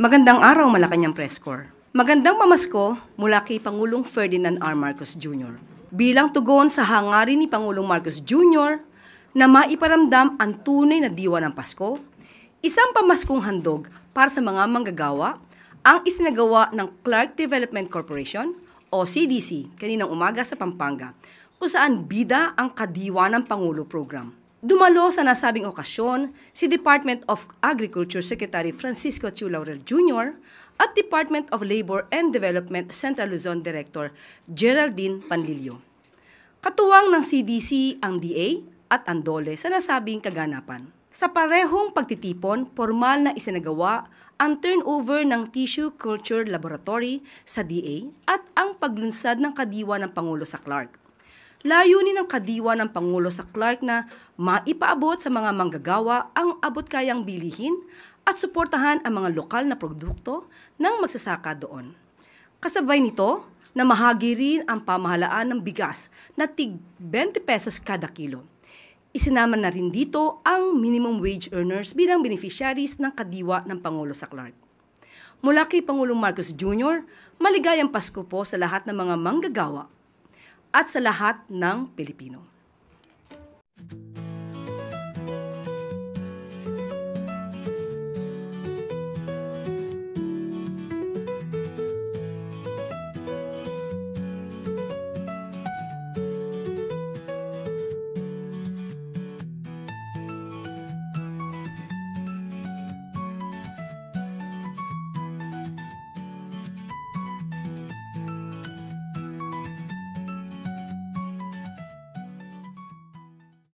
Magandang araw, Malacanang Press Corps. Magandang pamasko mula kay Pangulong Ferdinand R. Marcos Jr. Bilang tugon sa hangarin ni Pangulong Marcos Jr. na maiparamdam ang tunay na diwa ng Pasko, isang pamaskong handog para sa mga manggagawa ang isinagawa ng Clark Development Corporation o CDC kaninang umaga sa Pampanga, kung saan bida ang Kadiwa ng Pangulo program. Dumalo sa nasabing okasyon si Department of Agriculture Secretary Francisco Chu Laurel Jr. at Department of Labor and Development Central Luzon Director Geraldine Panlilio. Katuwang ng CDC ang DA at ang DOLE sa nasabing kaganapan. Sa parehong pagtitipon, formal na isinagawa ang turnover ng Tissue Culture Laboratory sa DA at ang paglunsad ng Kadiwa ng Pangulo sa Clark. Layunin ng Kadiwa ng Pangulo sa Clark na maipaabot sa mga manggagawa ang abot-kayang bilihin at suportahan ang mga lokal na produkto ng magsasaka doon. Kasabay nito, na mahagi rin ang pamahalaan ng bigas na tig 20 pesos kada kilo. Isinama na rin dito ang minimum wage earners bilang beneficiaries ng Kadiwa ng Pangulo sa Clark. Mula kay Pangulong Marcos Jr., maligayang Pasko po sa lahat ng mga manggagawa at sa lahat ng Pilipino.